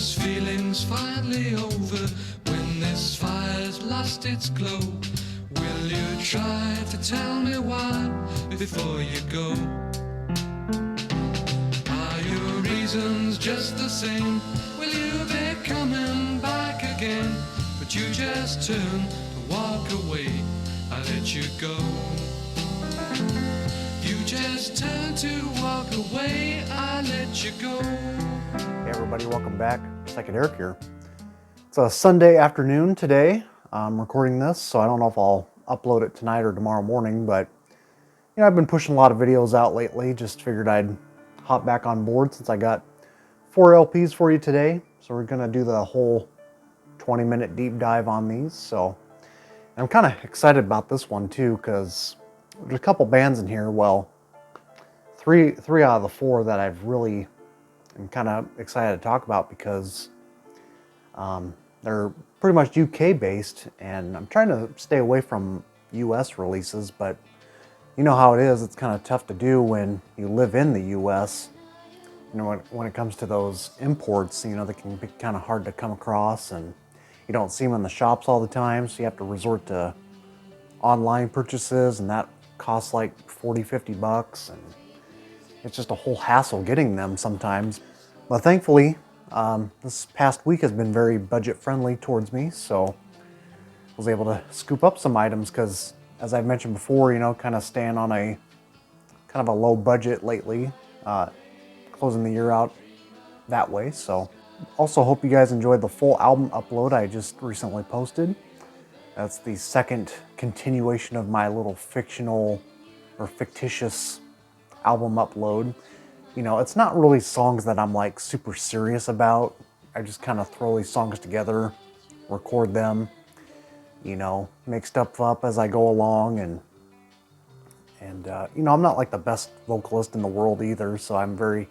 this feeling's finally over, when this fire's lost its glow, will you try to tell me why before you go? Are your reasons just the same? Will you be coming back again? But you just turn to walk away, I let you go. You just turn to walk away, I let you go. Hey everybody, welcome back. Psychic Eric here. It's a Sunday afternoon today. I'm recording this, so I don't know if I'll upload it tonight or tomorrow morning, but I've been pushing a lot of videos out lately. Just figured I'd hop back on board since I got 4 LPs for you today. So we're gonna do the whole 20-minute deep dive on these. So I'm kind of excited about this one too, because there's a couple bands in here. Well, three out of the 4 that I've really am kind of excited to talk about, because they're pretty much UK based, and I'm trying to stay away from US releases, but you know how it is. It's kind of tough to do when you live in the US. When it comes to those imports, they can be kind of hard to come across, and you don't see them in the shops all the time, so you have to resort to online purchases, and that costs like 40-50 bucks, and it's just a whole hassle getting them sometimes. But thankfully, this past week has been very budget friendly towards me, so I was able to scoop up some items because, as I've mentioned before, kind of staying on a kind of a low budget lately, closing the year out that way. So also hope you guys enjoyed the full album upload I just recently posted. That's the second continuation of my little fictional or fictitious album upload. It's not really songs that I'm like super serious about. I just kind of throw these songs together, record them, make stuff up as I go along, and I'm not like the best vocalist in the world either, so I'm very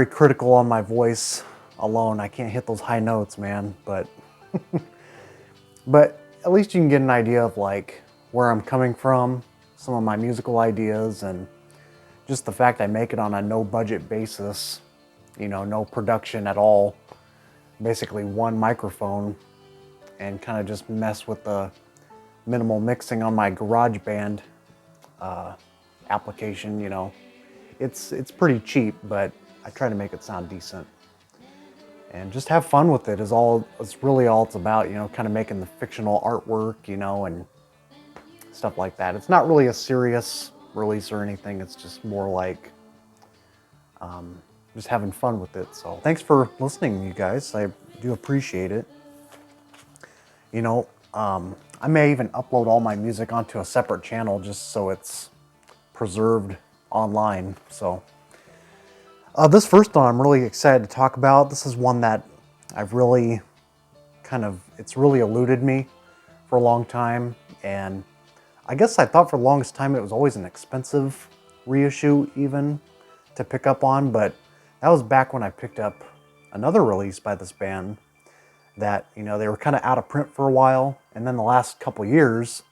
critical on my voice alone. I can't hit those high notes, man, but but at least you can get an idea of like where I'm coming from, some of my musical ideas, and just the fact I make it on a no budget basis, no production at all, basically one microphone, and kind of just mess with the minimal mixing on my GarageBand application. It's pretty cheap, but I try to make it sound decent. And just have fun with it is really all it's about, kind of making the fictional artwork, and stuff like that. It's not really a serious release or anything. It's just more like just having fun with it. So thanks for listening, you guys. I do appreciate it. I may even upload all my music onto a separate channel just so it's preserved online. So this first one I'm really excited to talk about. This is one that I've really it's really eluded me for a long time, and I guess I thought for the longest time it was always an expensive reissue even to pick up on, but that was back when I picked up another release by this band that, they were kind of out of print for a while, and then the last couple years,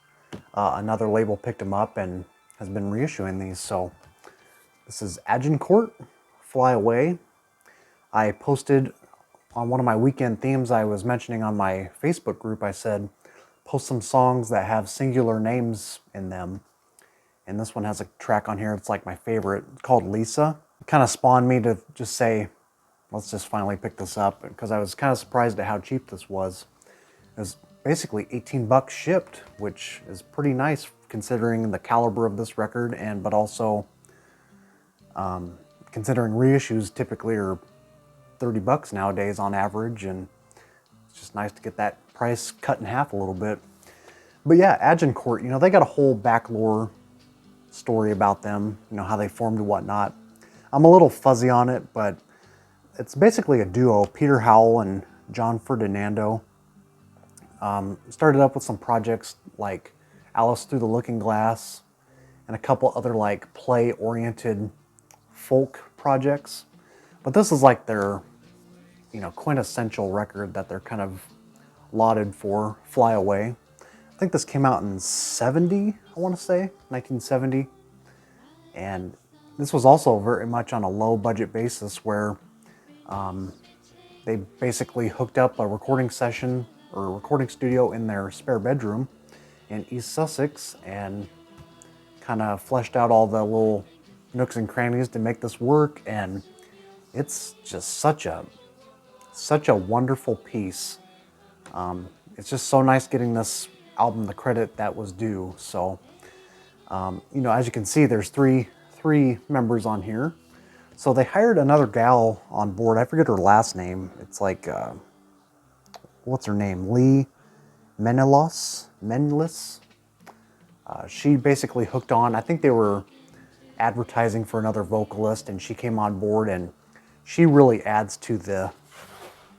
another label picked them up and has been reissuing these. So this is Aent Court, Fly Away. I posted on one of my weekend themes I was mentioning on my Facebook group, I said, post some songs that have singular names in them. And this one has a track on here, it's like my favorite. It's called Lisa. It kind of spawned me to just say, let's just finally pick this up, because I was kind of surprised at how cheap this was. It was basically 18 bucks shipped, which is pretty nice considering the caliber of this record, but also considering reissues typically are 30 bucks nowadays on average, and it's just nice to get that price cut in half a little bit. But yeah, Aent Court, they got a whole back lore story about them, how they formed and whatnot. I'm a little fuzzy on it, but it's basically a duo, Peter Howell and John Ferdinando. Started up with some projects like Alice Through the Looking Glass and a couple other like play-oriented folk projects. But this is like their, quintessential record that they're kind of lauded for, Fly Away. I think this came out in 70, I want to say, 1970. And this was also very much on a low budget basis where They basically hooked up a recording session or a recording studio in their spare bedroom in East Sussex and kind of fleshed out all the little nooks and crannies to make this work. And it's just such a wonderful piece. It's just so nice getting this album the credit that was due. So, you know, as you can see, there's three members on here. So they hired another gal on board. I forget her last name. It's like, what's her name? Lee Menelis. She basically hooked on. I think they were advertising for another vocalist, and she came on board, and she really adds to the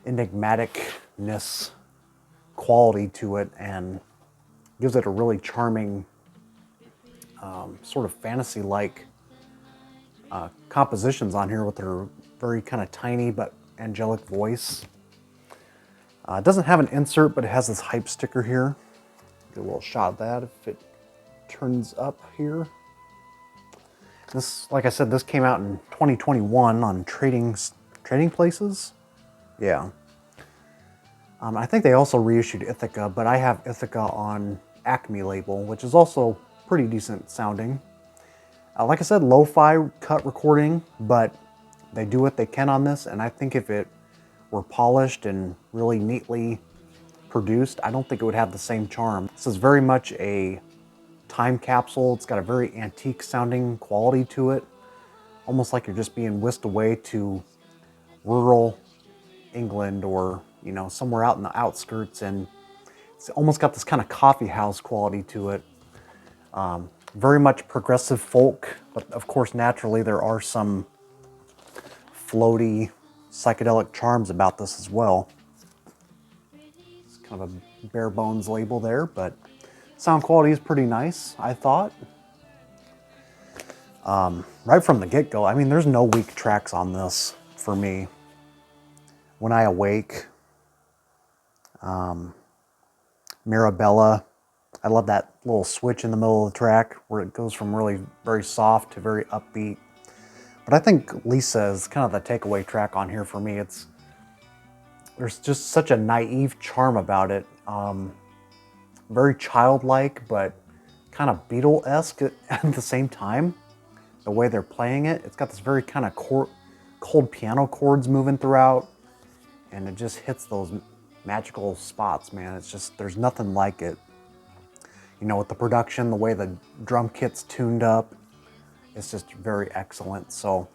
enigmaticness quality to it and gives it a really charming, sort of fantasy-like compositions on here with her very kind of tiny but angelic voice. It doesn't have an insert, but it has this hype sticker here. Get a little shot of that if it turns up here. This, like I said, this came out in 2021 on Trading Places. Yeah. I think they also reissued Ithaca, but I have Ithaca on Acme label, which is also pretty decent sounding. Like I said, lo-fi cut recording, but they do what they can on this, and I think if it were polished and really neatly produced, I don't think it would have the same charm. This is very much a time capsule. It's got a very antique sounding quality to it, almost like you're just being whisked away to rural England or, you know, somewhere out in the outskirts, and it's almost got this kind of coffee house quality to it. Very much progressive folk, but of course naturally there are some floaty psychedelic charms about this as well. It's kind of a bare bones label there, but sound quality is pretty nice, I thought. Right from the get-go, I mean, there's no weak tracks on this for me. When I Awake, Mirabella, I love that little switch in the middle of the track where it goes from really very soft to very upbeat. But I think Lisa is kind of the takeaway track on here for me. There's just such a naive charm about it. Very childlike, but kind of Beatle-esque at the same time. The way they're playing it, it's got this very kind of cold piano chords moving throughout, and it just hits those magical spots, man. It's just, there's nothing like it. You know, with the production, the way the drum kit's tuned up, it's just very excellent. So,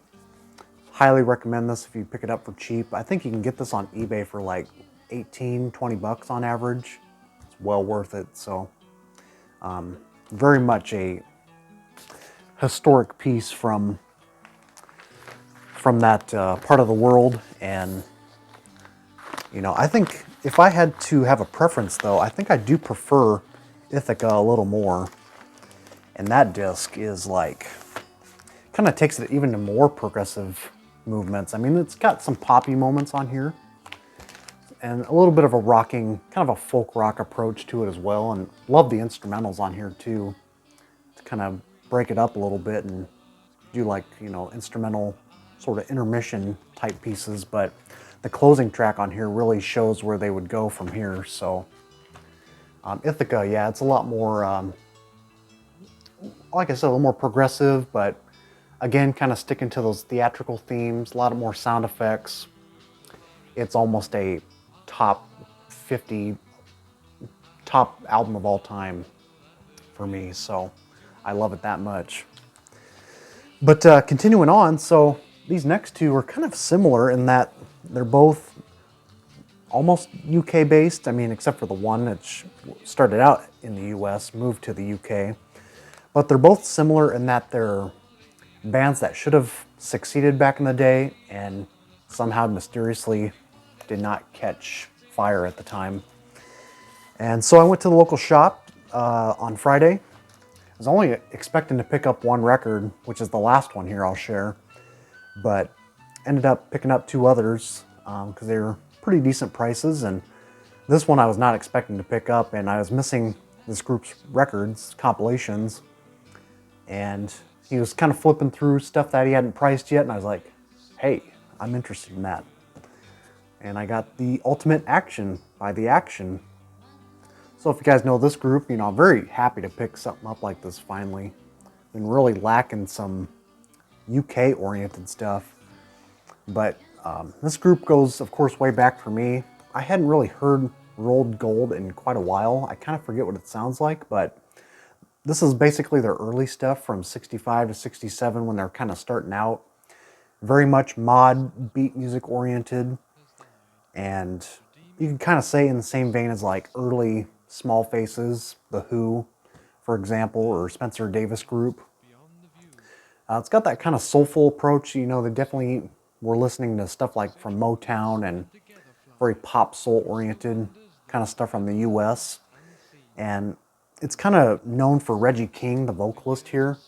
highly recommend this if you pick it up for cheap. I think you can get this on eBay for like 18, 20 bucks on average. It's well worth it. So, very much a historic piece from that part of the world. And, you know, I think if I had to have a preference though, I think I do prefer Ithaca a little more. And that disc is like, kind of takes it even to more progressive movements. I mean, it's got some poppy moments on here and a little bit of a rocking, kind of a folk rock approach to it as well. And love the instrumentals on here too, to kind of break it up a little bit and do like, you know, instrumental sort of intermission type pieces. But the closing track on here really shows where they would go from here. So Ithaca, yeah, it's a lot more, like I said, a little more progressive, but again, kind of sticking to those theatrical themes, a lot of more sound effects. It's almost a top 50, top album of all time for me, so I love it that much. But continuing on, so these next two are kind of similar in that they're both almost UK based. I mean, except for the one that started out in the US, moved to the UK. But they're both similar in that they're bands that should have succeeded back in the day and somehow mysteriously did not catch fire at the time. And so I went to the local shop on Friday. I was only expecting to pick up one record, which is the last one here I'll share, but ended up picking up two others because they were pretty decent prices. And this one I was not expecting to pick up, and I was missing this group's records, compilations, and he was kind of flipping through stuff that he hadn't priced yet, and I was like, hey, I'm interested in that. And I got The Ultimate Action by The Action. So if you guys know this group, I'm very happy to pick something up like this finally. Been really lacking some UK oriented stuff. But this group goes, of course, way back for me. I hadn't really heard Rolled Gold in quite a while. I kind of forget what it sounds like, but this is basically their early stuff from 65 to 67 when they're kind of starting out. Very much mod beat music oriented. And you can kind of say in the same vein as like early Small Faces, The Who, for example, or Spencer Davis Group. It's got that kind of soulful approach. They definitely were listening to stuff like from Motown and very pop soul oriented kind of stuff from the US. And it's kind of known for Reggie King, the vocalist here.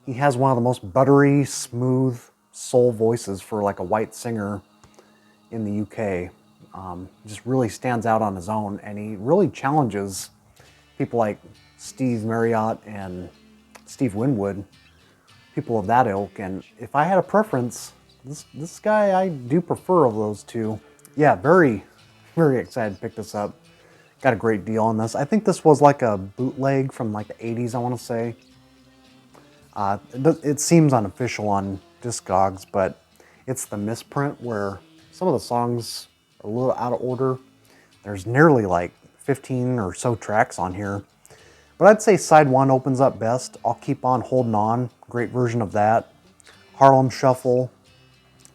He has one of the most buttery, smooth soul voices for like a white singer in the UK. Just really stands out on his own, and he really challenges people like Steve Marriott and Steve Winwood, people of that ilk. And if I had a preference, this guy I do prefer of those two. Yeah, very, very excited to pick this up. Got a great deal on this. I think this was like a bootleg from like the 80s, I want to say. It seems unofficial on Discogs, but it's the misprint where some of the songs are a little out of order. There's nearly like 15 or so tracks on here. But I'd say side one opens up best. I'll Keep On Holding On, great version of that. Harlem Shuffle,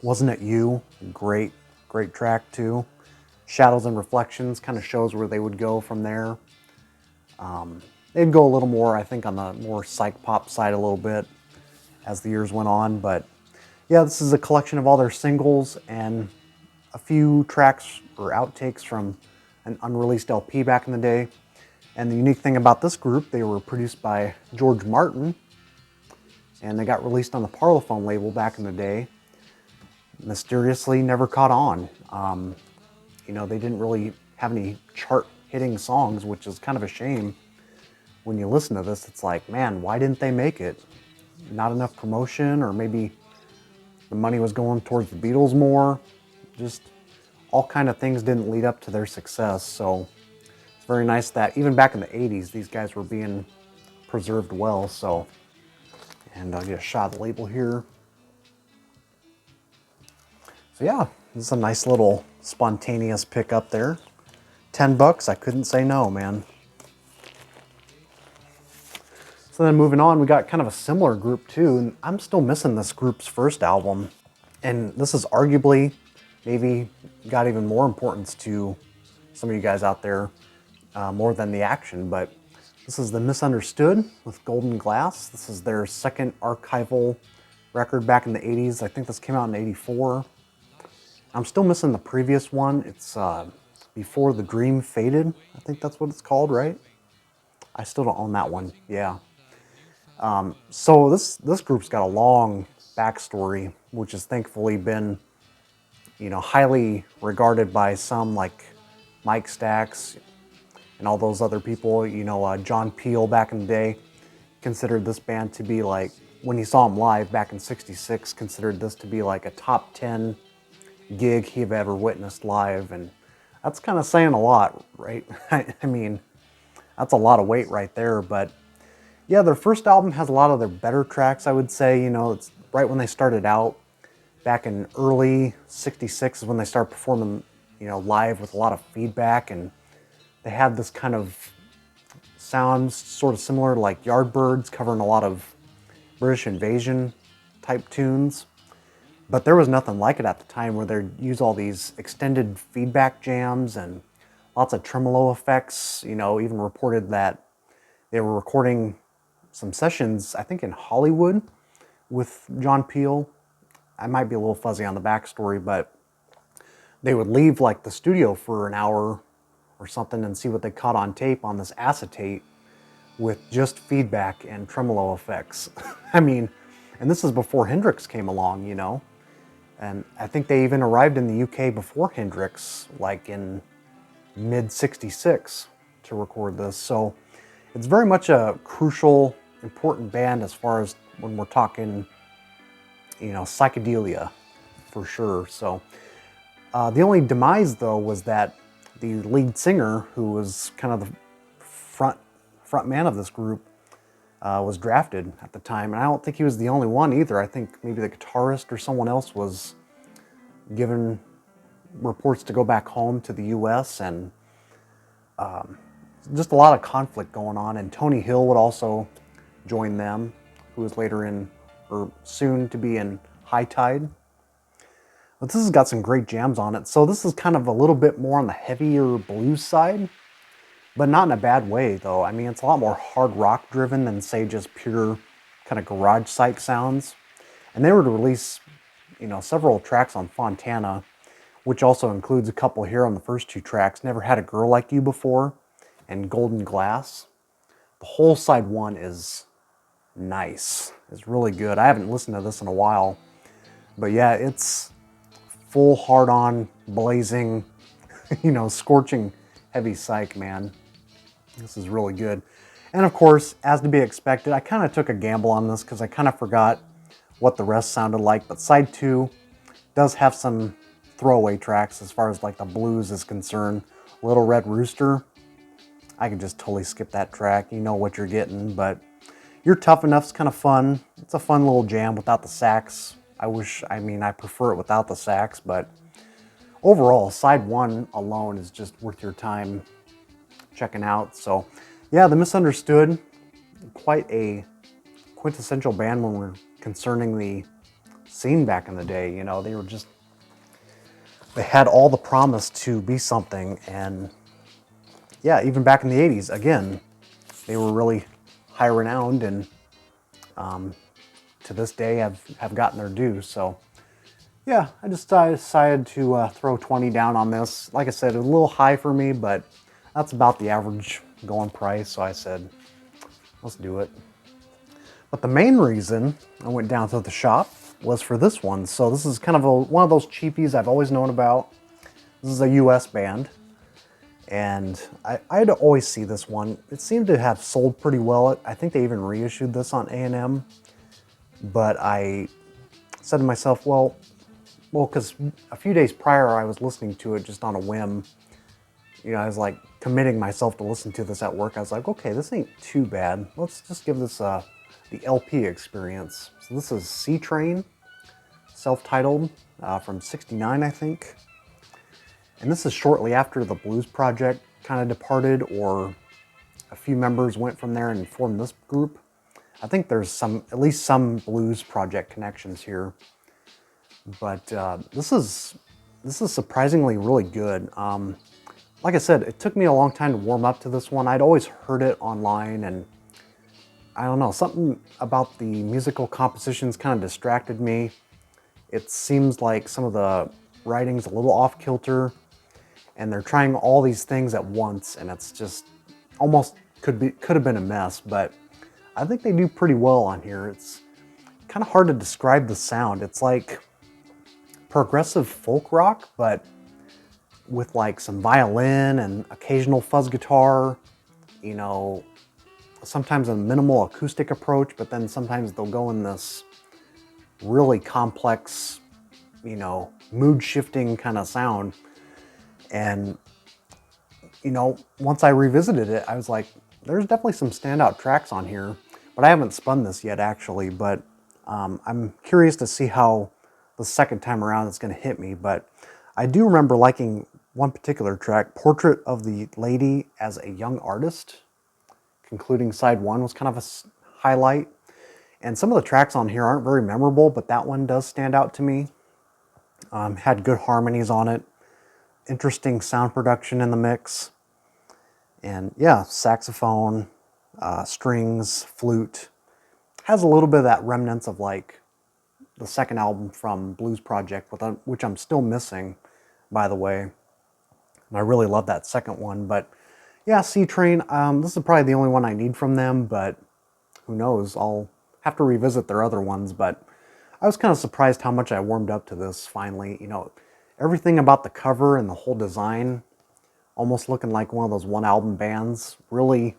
Wasn't It You, great track too. Shadows and Reflections kind of shows where they would go from there. They'd go a little more, I think, on the more psych pop side a little bit as the years went on. But yeah, this is a collection of all their singles and a few tracks or outtakes from an unreleased LP back in the day. And the unique thing about this group, they were produced by George Martin, and they got released on the Parlophone label back in the day. Mysteriously never caught on. They didn't really have any chart-hitting songs, which is kind of a shame. When you listen to this, it's like, man, why didn't they make it? Not enough promotion, or maybe the money was going towards the Beatles more. Just all kind of things didn't lead up to their success. So it's very nice that even back in the 80s, these guys were being preserved well. So, and I'll get a shot of the label here. So yeah, this is a nice little spontaneous pick up there. $10, I couldn't say no, man. So then moving on, we got kind of a similar group too, and I'm still missing this group's first album. And this is arguably maybe got even more importance to some of you guys out there, more than The Action, but this is The Misunderstood with Golden Glass. This is their second archival record back in the 80s. I think this came out in 84. I'm still missing the previous one. It's Before the Dream Faded. I think that's what it's called, right? I still don't own that one. Yeah. So this group's got a long backstory, which has thankfully been, highly regarded by some, like Mike Stax and all those other people. John Peel back in the day considered this band to be like, when he saw them live back in '66, considered this to be like a top 10 gig he've ever witnessed live. And that's kind of saying a lot, right? I mean, that's a lot of weight right there. But yeah, their first album has a lot of their better tracks, I would say. It's right when they started out. Back in early '66 is when they started performing, live with a lot of feedback. And they had this kind of sound sort of similar to like Yardbirds, covering a lot of British Invasion type tunes. But there was nothing like it at the time, where they'd use all these extended feedback jams and lots of tremolo effects. Even reported that they were recording some sessions, I think in Hollywood, with John Peel. I might be a little fuzzy on the backstory, but they would leave like the studio for an hour or something and see what they caught on tape on this acetate with just feedback and tremolo effects. I mean, and this is before Hendrix came along, And I think they even arrived in the UK before Hendrix, like in mid-'66 to record this. So it's very much a crucial, important band as far as when we're talking, psychedelia, for sure. So The only demise, though, was that the lead singer, who was kind of the front man of this group, was drafted at the time. And I don't think he was the only one either. I think maybe the guitarist or someone else was given reports to go back home to the U.S. and just a lot of conflict going on. And Tony Hill would also join them, who was later in, or soon to be in, High Tide. But this has got some great jams on it. So this is kind of a little bit more on the heavier blues side, but not in a bad way, though. I mean, it's a lot more hard rock driven than, say, just pure kind of garage psych sounds. And they were to release, several tracks on Fontana, which also includes a couple here on the first two tracks. Never Had a Girl Like You Before and Golden Glass. The whole side one is nice. It's really good. I haven't listened to this in a while. But yeah, it's full hard-on, blazing, scorching heavy psych, man. This is really good. And of course, as to be expected, I kind of took a gamble on this because I kind of forgot what the rest sounded like. But side 2 does have some throwaway tracks as far as like the blues is concerned. Little Red Rooster, I can just totally skip that track. You know what you're getting, but You're Tough Enough's kind of fun. It's a fun little jam without the sax. I prefer it without the sax, but overall, side 1 alone is just worth your time checking out. So yeah, The Misunderstood, quite a quintessential band when we're concerning the scene back in the day. They had all the promise to be something. And yeah, even back in the 80s, again, they were really high renowned and to this day have gotten their due. So yeah, I just decided to throw 20 down on this. Like I said, a little high for me, but that's about the average going price. So I said, let's do it. But the main reason I went down to the shop was for this one. So this is kind of one of those cheapies I've always known about. This is a US band. And I'd always see this one. It seemed to have sold pretty well. I think they even reissued this on A&M. But I said to myself, well, because a few days prior I was listening to it just on a whim. I was like committing myself to listen to this at work. I was like, okay, this ain't too bad. Let's just give this the LP experience. So this is C Train, self-titled, from '69, I think. And this is shortly after the Blues Project kind of departed, or a few members went from there and formed this group. I think there's at least some Blues Project connections here. But this is surprisingly really good. Like I said, it took me a long time to warm up to this one. I'd always heard it online, and I don't know, something about the musical compositions kind of distracted me. It seems like some of the writing's a little off kilter, and they're trying all these things at once, and it's just almost could have been a mess. But I think they do pretty well on here. It's kind of hard to describe the sound. It's like progressive folk rock, but with like some violin and occasional fuzz guitar, sometimes a minimal acoustic approach, but then sometimes they'll go in this really complex, mood shifting kind of sound. And, once I revisited it, I was like, there's definitely some standout tracks on here, but I haven't spun this yet actually, but I'm curious to see how the second time around it's going to hit me. But I do remember liking one particular track, Portrait of the Lady as a Young Artist, concluding side 1 was kind of a highlight. And some of the tracks on here aren't very memorable, but that one does stand out to me. Had good harmonies on it, interesting sound production in the mix, and yeah, saxophone, strings, flute. Has a little bit of that remnants of like the second album from Blues Project, which I'm still missing, by the way. And I really love that second one. But yeah, C Train, this is probably the only one I need from them, but who knows, I'll have to revisit their other ones. But I was kind of surprised how much I warmed up to this finally. Everything about the cover and the whole design, almost looking like one of those one album bands, really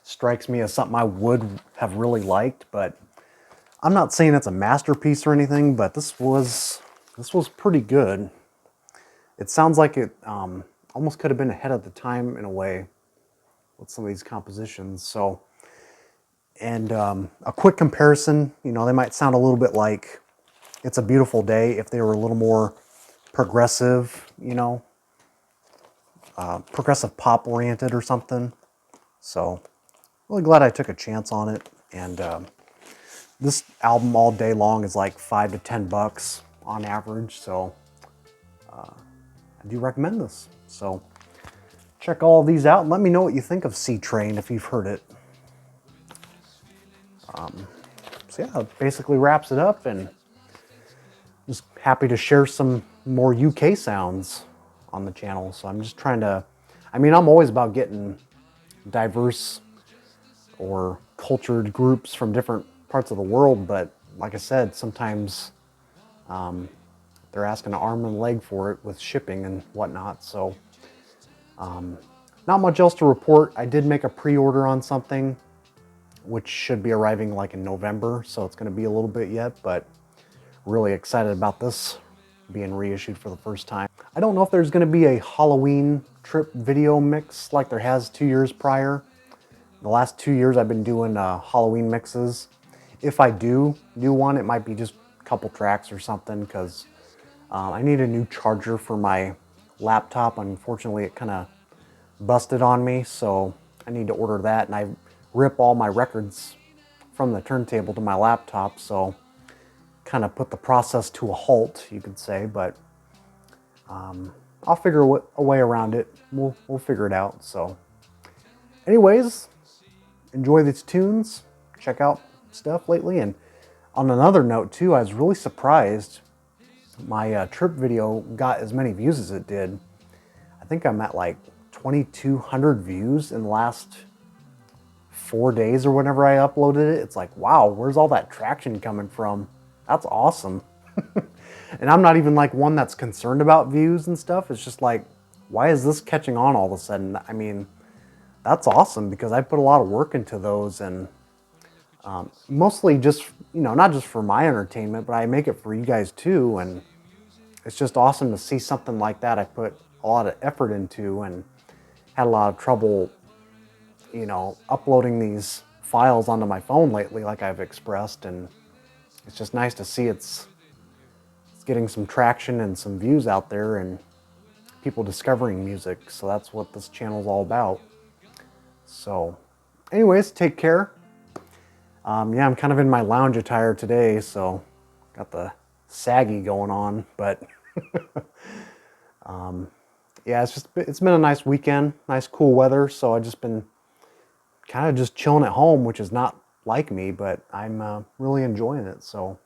strikes me as something I would have really liked. But I'm not saying it's a masterpiece or anything, but this was pretty good. it sounds like it almost could have been ahead of the time in a way with some of these compositions. So, and a quick comparison, you know, they might sound a little bit like It's a Beautiful Day if they were a little more progressive, you know, progressive pop oriented or something. So really glad I took a chance on it. And this album all day long is like $5 to $10 on average. So I do recommend this. So check all of these out and let me know what you think of C Train if you've heard it. So yeah, it basically wraps it up, and just happy to share some more UK sounds on the channel. So I'm just trying to, I mean, I'm always about getting diverse or cultured groups from different parts of the world, but like I said, sometimes they're asking an arm and a leg for it with shipping and whatnot. So not much else to report. I did make a pre-order on something which should be arriving like in November, so it's going to be a little bit yet, but really excited about this being reissued for the first time. I don't know if there's going to be a Halloween trip video mix like there has 2 years prior. The last 2 years I've been doing Halloween mixes. If I do one, it might be just a couple tracks or something, because I need a new charger for my laptop. Unfortunately, it kind of busted on me, so I need to order that, and I rip all my records from the turntable to my laptop, so kind of put the process to a halt, you could say, but I'll figure a way around it. We'll figure it out. So anyways, enjoy these tunes, check out stuff lately. And on another note too, I was really surprised my trip video got as many views as it did. I think I'm at like 2,200 views in the last 4 days or whenever I uploaded it. It's like, wow, where's all that traction coming from? That's awesome. And I'm not even like one that's concerned about views and stuff. It's just like, why is this catching on all of a sudden? I mean, that's awesome, because I put a lot of work into those, and mostly just, you know, not just for my entertainment, but I make it for you guys too. And it's just awesome to see something like that I put a lot of effort into, and had a lot of trouble, you know, uploading these files onto my phone lately, like I've expressed. And it's just nice to see it's getting some traction and some views out there, and people discovering music. So that's what this channel is all about. So anyways, take care. Yeah, I'm kind of in my lounge attire today, so got the saggy going on, but yeah, it's been a nice weekend, nice cool weather. So I've just been kind of just chilling at home, which is not like me, but I'm really enjoying it. So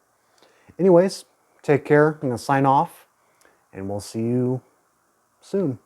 anyways, take care. I'm gonna sign off, and we'll see you soon.